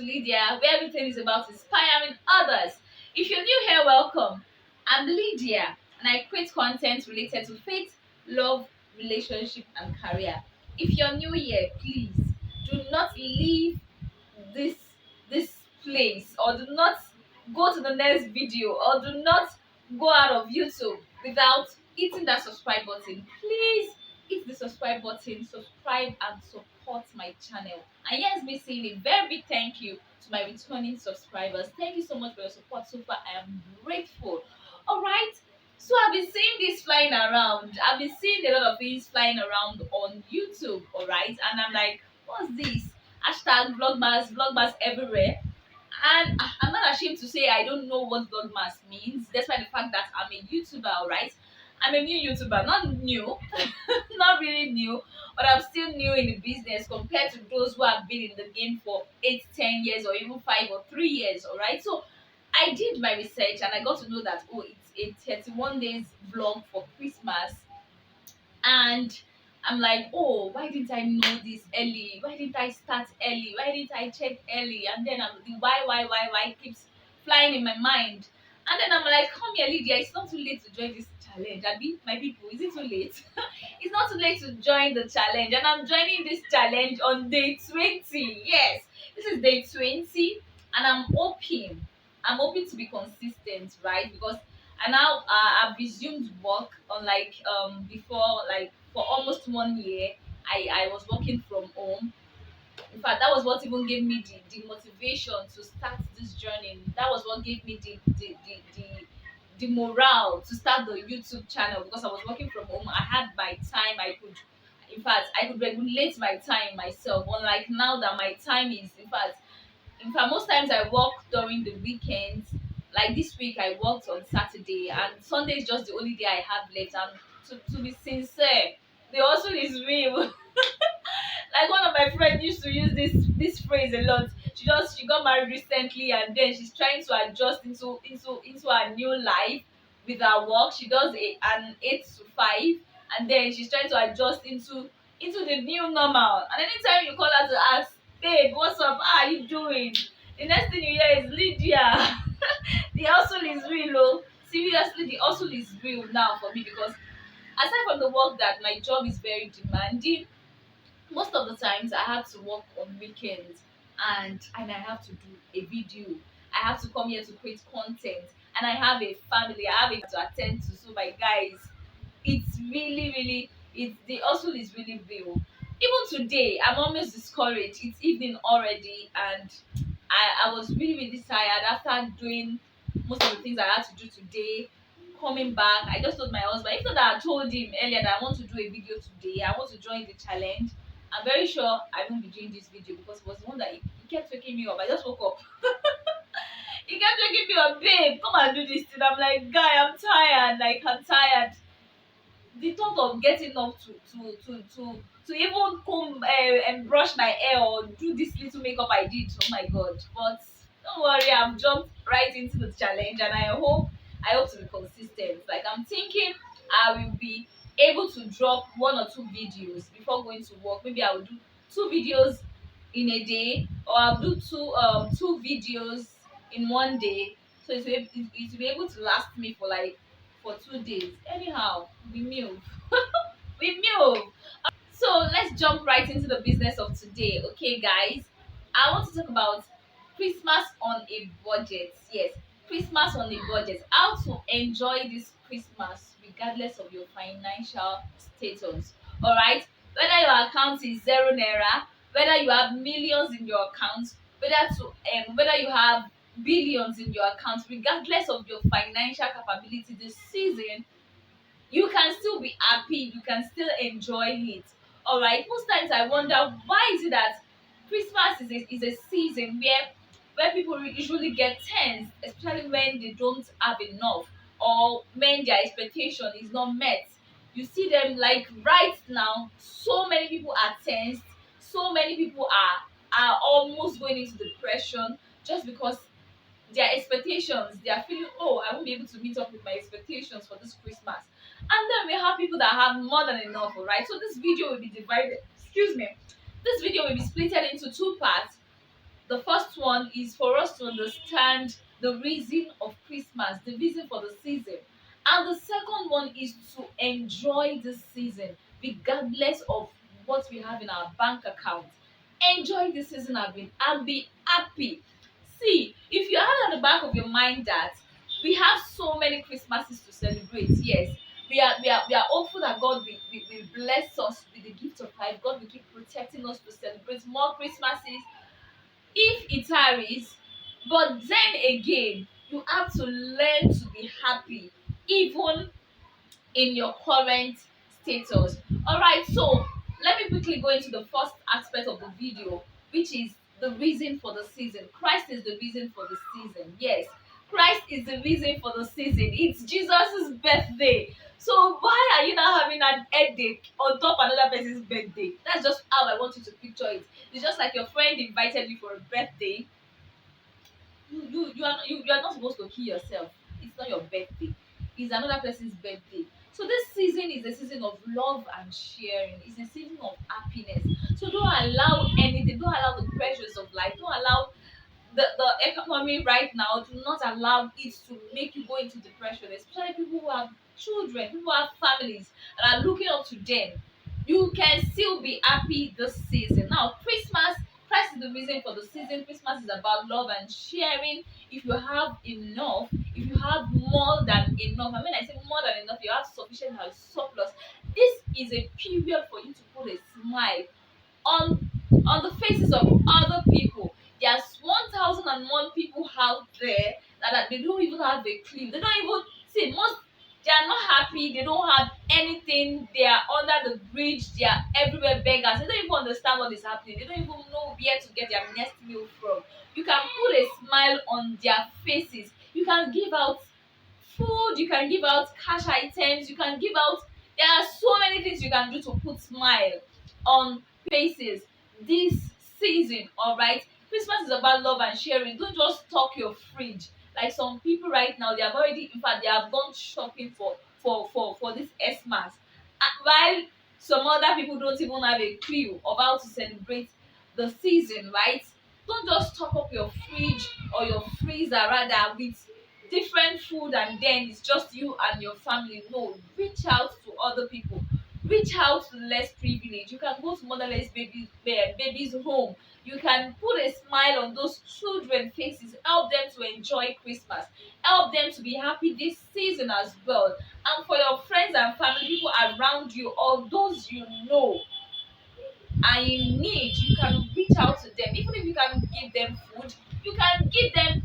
Lydia, where everything is about inspiring others. If you're new here, welcome. I'm Lydia, and I create content related to faith, love, relationship, and career. If you're new here, please do not leave this this place, or do not go to the next video, or do not go out of YouTube without hitting that subscribe button. Please hit the subscribe button, subscribe and support my channel. And yes, me saying a very big thank you to my returning subscribers. Thank you so much for your support so far. I am grateful. All right, so I've been seeing this flying around. I've been seeing a lot of things flying around on YouTube. All right, and I'm like, what's this? Hashtag Vlogmas, Vlogmas everywhere. And I'm not ashamed to say I don't know what Vlogmas means, despite the fact that I'm a YouTuber, alright? I'm a new YouTuber, not new, not really new, but I'm still new in the business compared to those who have been in the game for 8, 10 years, or even 5 or 3 years, alright? So I did my research and I got to know that, oh, it's a 31 days vlog for Christmas. And I'm like, oh, why didn't I know this early? Why didn't I start early? Why didn't I check early? And then the why keeps flying in my mind. And then I'm like, come here, Lydia, it's not too late to join this challenge. Abi, my people, is it too late? It's not too late to join the challenge. And I'm joining this challenge on day 20. Yes, this is day 20. And I'm hoping to be consistent, right? Because and now I've resumed work on before, like for almost 1 year. I was working from home. In fact, that was what even gave me the motivation to start this journey. That was what gave me the morale to start the YouTube channel, because I was working from home. I had my time. I could regulate my time myself. Unlike now that my time is, in fact, most times I work during the weekends. Like this week, I worked on Saturday, and Sunday is just the only day I have left. And to be sincere, the hustle is real. Like one of my friends used to use this phrase a lot. She got married recently, and then she's trying to adjust into her new life with her work. She does an 8 to 5, and then she's trying to adjust into the new normal. And anytime you call her to ask, babe, what's up? How are you doing? The next thing you hear is Lydia. The hustle is real, oh. Seriously, the hustle is real now for me, because aside from the work that my job is very demanding, most of the times I have to work on weekends, and I have to do a video. I have to come here to create content, and I have a family. I have a to attend to. So my guys, it's really, it's the hustle is really real. Even today, I'm almost discouraged. It's evening already, and I was really tired after doing most of the things I had to do today. Coming back, I just told my husband, even though that I told him earlier that I want to do a video today, I want to join the challenge. I'm very sure I won't be doing this video, because it was the one that he kept waking me up. I just woke up. He kept waking me up, babe, come and do this thing. I'm like, guy, I'm tired. Like, I'm tired. The thought of getting up to even comb and brush my hair or do this little makeup I did, oh my god. But don't worry, I've jumped right into the challenge, and I hope to be consistent. Like, I'm thinking I will be able to drop 1 or 2 videos before going to work. Maybe I will do 2 videos in a day, or I'll do two videos in one day, so it will be able to last me for 2 days. Anyhow, we move. We move. So let's jump right into the business of today, okay, guys? I want to talk about Christmas on a budget. Yes, Christmas on a budget. How to enjoy this Christmas regardless of your financial status. All right, whether your account is 0 naira, whether you have millions in your account, whether you have billions in your account, regardless of your financial capability, this season you can still be happy, you can still enjoy it. All right, most times I wonder, why is it that Christmas is a season where people usually get tense, especially when they don't have enough, or when their expectation is not met. You see them, like right now, so many people are tensed, so many people are almost going into depression, just because their expectations, they are feeling, oh, I won't be able to meet up with my expectations for this Christmas. And then we have people that have more than enough, all right? So this video will be divided, excuse me, this video will be splitted into 2 parts. The first one is for us to understand the reason of Christmas, the reason for the season. And the second one is to enjoy this season, regardless of what we have in our bank account. Enjoy this season and be happy. See, if you have at the back of your mind that we have so many Christmases to celebrate, yes, we are hopeful that God will bless us with the gift of life. God will keep protecting us to celebrate more Christmases if it tarries. But then again, you have to learn to be happy even in your current status. All right, so let me quickly go into the first aspect of the video, which is the reason for the season. Christ is the reason for the season. Yes, Christ is the reason for the season. It's Jesus's birthday. So why are you now having an headache on top of another person's birthday? That's just how I want you to picture it. It's just like your friend invited you for a birthday. You are not supposed to kill yourself. It's not your birthday. It's another person's birthday. So this season is a season of love and sharing. It's a season of happiness. So don't allow anything. Don't allow the pressures of life. Don't allow the economy right now. Do not allow it to make you go into depression. Especially people who have children, people who have families and are looking up to them. You can still be happy this season. Now, Christ is the reason for the season. Christmas is about love and sharing. If you have enough, if you have more than enough, I mean, I say more than enough, you have sufficient and surplus. This is a period for you to put a smile on the faces of other people. There's 1,001 people out there that they don't even have a clue. They don't even see most. They are not happy. They don't have anything. They are under the bridge. They are everywhere beggars. They don't even understand what is happening. They don't even know where to get their next meal from. You can put a smile on their faces. You can give out food. You can give out cash items. You can give out. There are so many things you can do to put smile on faces this season. All right, Christmas is about love and sharing. Don't just stock your fridge like some people right now. They have already, in fact, they have gone shopping for this Xmas, while some other people don't even have a clue of how to celebrate the season, right? Don't just stock up your fridge or your freezer rather with different food and then it's just you and your family. No, reach out to other people, reach out to less privileged. You can go to motherless babies home. You can put a smile on those children faces, help them to enjoy Christmas, help them to be happy this season as well. And for your friends and family, people around you or those you know are in need, you can reach out to them. Even if you can give them food, you can give them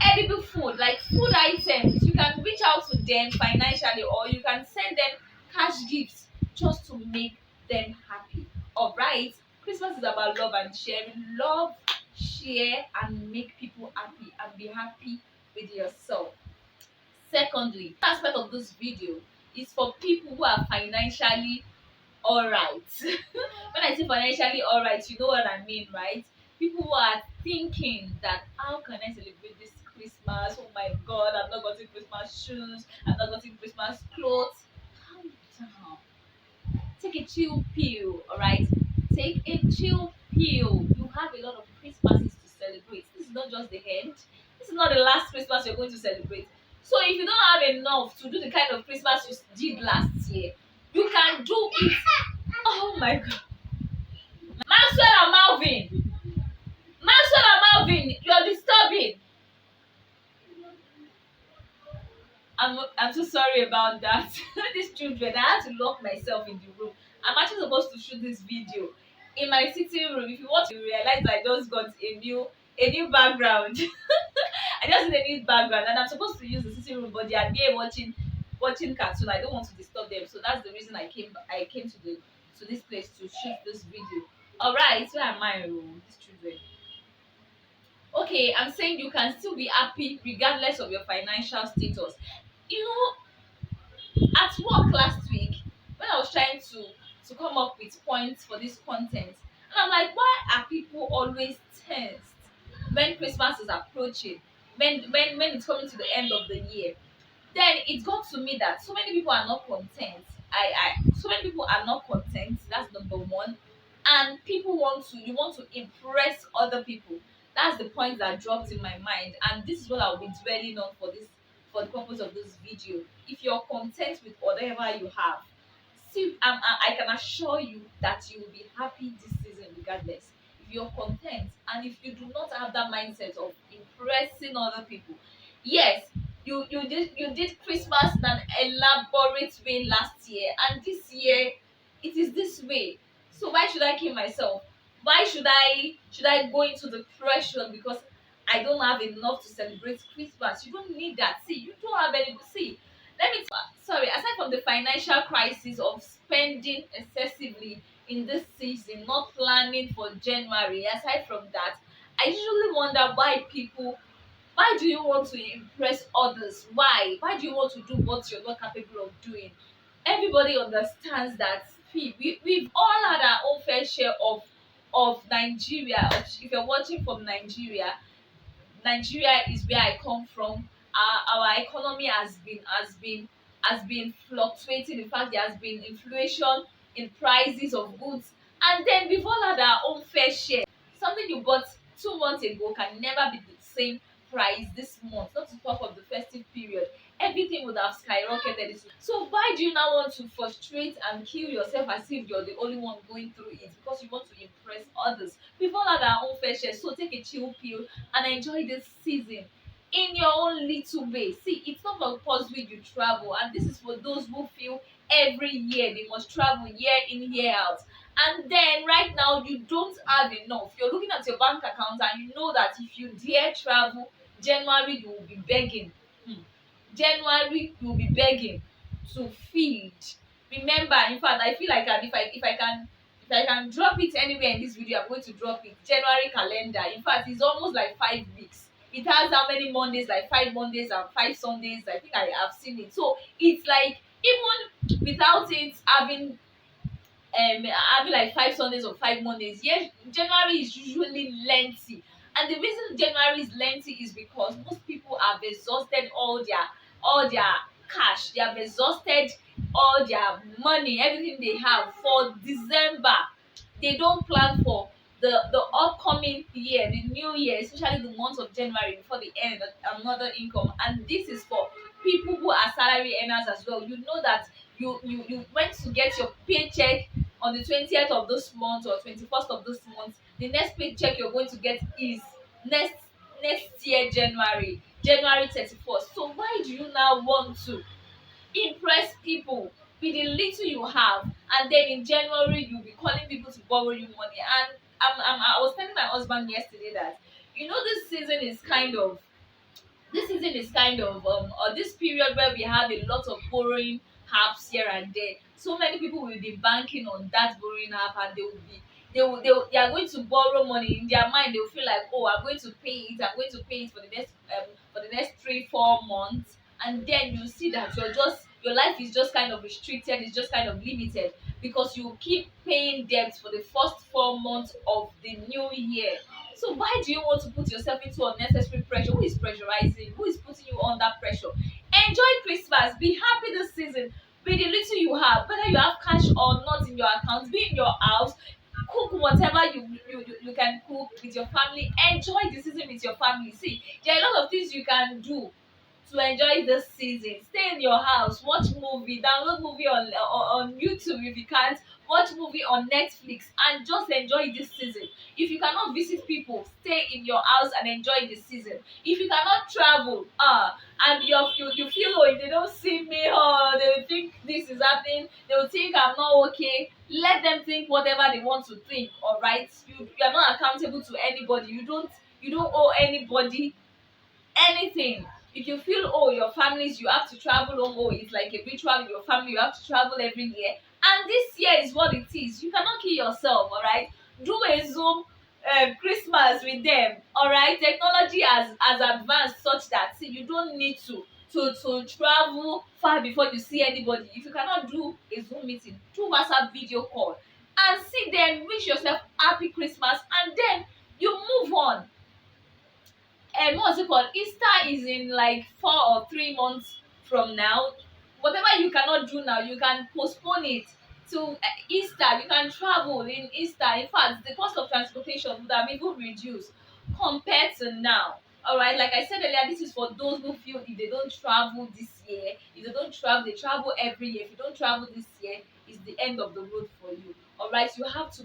edible food, like food items. You can reach out to them financially or you can send them cash gifts just to make them happy. All right, Christmas is about love and sharing. Love, share and make people happy and be happy with yourself. Secondly, the aspect of this video is for people who are financially all right. When I say financially all right, you know what I mean, right? People who are thinking that how can I celebrate this Christmas? Oh my God, I'm not getting Christmas shoes. I'm not getting Christmas clothes. Calm down. Take a chill pill, all right? Take a chill pill. You have a lot of Christmases to celebrate. This is not just the end. This is not the last Christmas you're going to celebrate. So if you don't have enough to do the kind of Christmas you did last year, you can do it. Oh my God. Maxwell and Malvin. Maxwell and Malvin, you're disturbing. I'm so sorry about that. These children, I had to lock myself in the room. I'm actually supposed to shoot this video in my sitting room. If you want to realize, I just got a new background. I just need a new background, and I'm supposed to use the sitting room, but they are there watching cartoon. I don't want to disturb them, so that's the reason I came to this place to shoot this video. All right, where am I? Oh, these children. Okay, I'm saying you can still be happy regardless of your financial status. You know, at work last week when I was trying to come up with points for this content, and I'm like, why are people always tensed when Christmas is approaching, when it's coming to the end of the year? Then it got to me that so many people are not content. So many people are not content. That's number one. And people want to impress other people. That's the point that dropped in my mind, and this is what I'll be dwelling on for the purpose of this video. If you're content with whatever you have, see, I can assure you that you will be happy this season regardless. If you're content and if you do not have that mindset of impressing other people, yes, you did Christmas in an elaborate way last year, and this year it is this way. So why should I kill myself? Why should I go into depression because I don't have enough to celebrate Christmas? You don't need that. See, you don't have any. See, let me sorry. Aside from the financial crisis of spending excessively in this season, not planning for January. Aside from that, I usually wonder why do you want to impress others? Why do you want to do what you're not capable of doing? Everybody understands that. See, we've all had our own fair share of Nigeria. If you're watching from Nigeria is where I come from. Our economy has been fluctuating. In fact, there has been inflation in prices of goods, and then we've all had our own fair share. Something you bought 2 months ago can never be the same price this month. Not to talk of the festive period, everything would have skyrocketed. So why do you now want to frustrate and kill yourself as if you're the only one going through it because you want to impress others? We've all had our own fair share. So take a chill pill and enjoy this season in your own little way. See, it's not compulsory you travel, and this is for those who feel every year they must travel year in, year out. And then right now you don't have enough. You're looking at your bank account and you know that if you dare travel, January you will be begging. Hmm. January you will be begging to feed. Remember, in fact, I feel like if I can drop it anywhere in this video, I'm going to drop it. January calendar. In fact, it's almost like 5 weeks. It has how many Mondays? Like 5 Mondays and 5 Sundays. I think I have seen it. So it's like even without it having like 5 Sundays or 5 Mondays. Yes, January is usually lengthy, and the reason January is lengthy is because most people have exhausted all their cash. They have exhausted all their money, everything they have for December. They don't plan for the upcoming year, the new year, especially the month of January before they earn another income. And this is for people who are salary earners as well. You know that you went to get your paycheck on the 20th of this month or 21st of this month. The next paycheck you're going to get is next next year, January 31st. So why do you now want to impress people with the little you have, and then in January you'll be calling people to borrow you money? And I was telling my husband yesterday that this season is kind of or this period where we have a lot of borrowing apps here and there. So many people will be banking on that borrowing app, and they are going to borrow money. In their mind they will feel like, oh, I'm going to pay it for the next 3 4 months. And then you see that your life is just kind of restricted, it's just kind of limited, because you keep paying debts for the first 4 months of the new year. So why do you want to put yourself into unnecessary pressure? Who is pressurizing? Who is putting you under pressure? Enjoy Christmas. Be happy this season with the little you have, whether you have cash or not in your account. Be in your house. Cook whatever you can cook with your family. Enjoy the season with your family. See, there are a lot of things you can do to enjoy this season. Stay in your house, watch movie, download movie on YouTube if you can't, watch movie on Netflix, and just enjoy this season. If you cannot visit people, stay in your house and enjoy the season. If you cannot travel, and you feel, oh, if they don't see me, oh, they will think this is happening, they will think I'm not okay. Let them think whatever they want to think. All right, you are not accountable to anybody. You don't owe anybody anything. If you feel, oh, your families, you have to travel home, oh, it's like a ritual in your family, you have to travel every year, and this year is what it is. You cannot kill yourself. All right, do a Zoom Christmas with them. All right, technology has advanced such that, see, you don't need to travel far before you see anybody. If you cannot do a Zoom meeting, do WhatsApp video call and see them, wish yourself happy Christmas, and then you move on. What's it called? Easter is in like 4 or 3 months from now. Whatever you cannot do now, you can postpone it to Easter. You can travel in Easter. In fact, the cost of transportation would have even reduced. compared to now. All right, like I said earlier, this is for those who feel if they don't travel this year, if they don't travel, they travel every year. If you don't travel this year, it's the end of the road for you. All right, you have to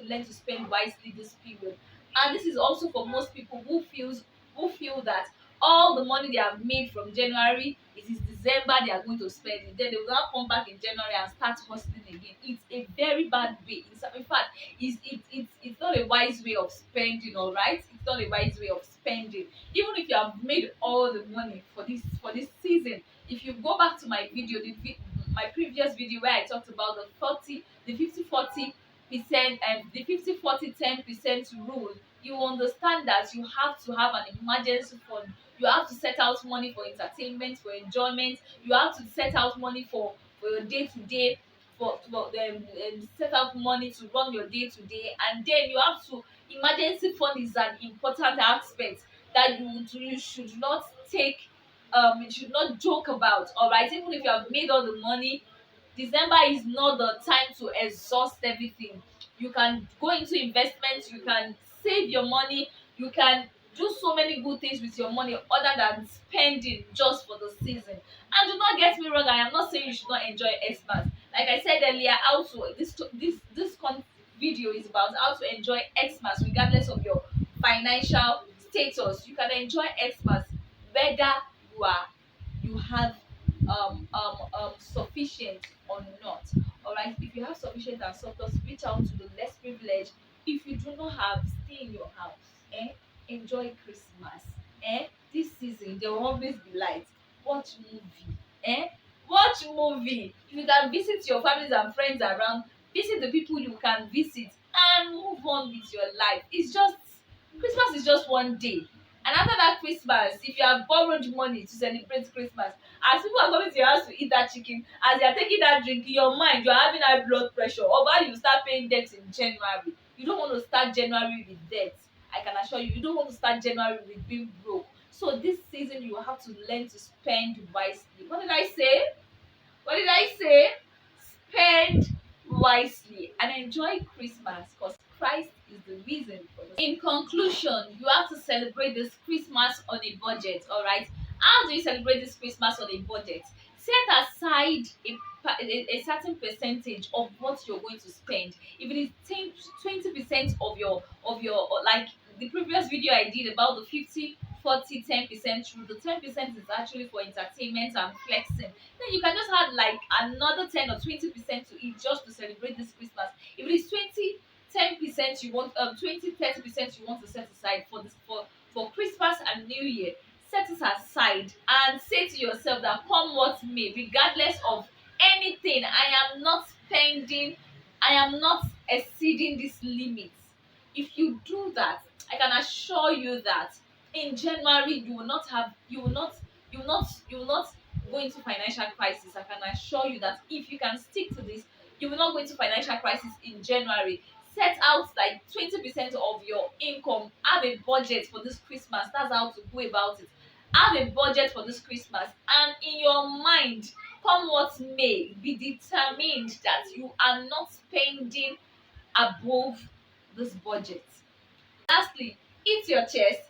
learn to spend wisely this period. And this is also for most people who feel that all the money they have made from January, it is December they are going to spend it. Then they will now come back in January and start hustling again. It's a very bad way. In fact, it's not a wise way of spending. All right, it's not a wise way of spending. Even if you have made all the money for this season, if you go back to my video, my previous video where I talked about the 50-40% and the 50-40-10% rule, you understand that you have to have an emergency fund. You have to set out money for entertainment, for enjoyment. You have to set out money for your day to day, set out money to run your day to day, and then you have to. Emergency fund is an important aspect that you should not take. You should not joke about. All right, even if you have made all the money, December is not the time to exhaust everything. You can go into investments, you can save your money, you can do so many good things with your money other than spending just for the season. And do not get me wrong, I am not saying you should not enjoy Xmas. Like I said earlier, how to video is about how to enjoy Xmas regardless of your financial status. You can enjoy Xmas whether you are you have sufficient or not. All right, if you have sufficient and surplus, reach out to the less privileged. If you do not have, stay in your house. Enjoy Christmas. This season there will always be light. Watch movie. Watch movie. If you can visit your families and friends around, visit the people you can visit and move on with your life. It's just Christmas is just one day. And after that Christmas, if you have borrowed money to celebrate Christmas, as people are coming to your house to eat that chicken, as they are taking that drink, in your mind you are having high blood pressure, or why you start paying debt in January. You don't want to start January with debt. I can assure you, you don't want to start January with being broke. So this season you have to learn to spend wisely. What did I say? What did I say? Spend wisely and enjoy Christmas, because Christ is the reason for this. In conclusion, you have to celebrate this Christmas on a budget, all right? How do you celebrate this Christmas on a budget? Set aside a certain percentage of what you're going to spend. If it is 20% of your like the previous video I did about the 50-40-10% rule, the 10% is actually for entertainment and flexing. Then you can just add like another 10 or 20% to it just to celebrate this Christmas. If it is 10% you want 20-30% you want to set aside for this for Christmas and New Year, set it aside and say to yourself that come what may, regardless of anything, I am not exceeding this limit. If you do that, I can assure you that in January you will not go into financial crisis. I can assure you that if you can stick to this, you will not go into financial crisis in January. Set out like 20% of your income. Have a budget for this Christmas. That's how to go about it. Have a budget for this Christmas, and in your mind, come what may, be determined that you are not spending above this budget. Lastly, eat your chest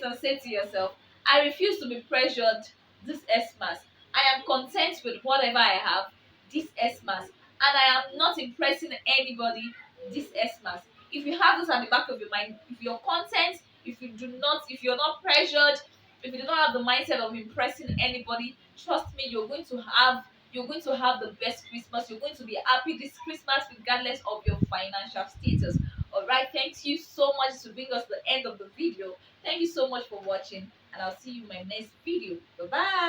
and say to yourself, I refuse to be pressured this Xmas. I am content with whatever I have this Xmas, and I am not impressing anybody this Xmas. If you have this at the back of your mind, if you're content, if you're not pressured, if you do not have the mindset of impressing anybody, trust me, you're going to have the best Christmas. You're going to be happy this Christmas regardless of your financial status. All right, thank you so much to bring us to the end of the video. Thank you so much for watching, and I'll see you in my next video. Bye bye.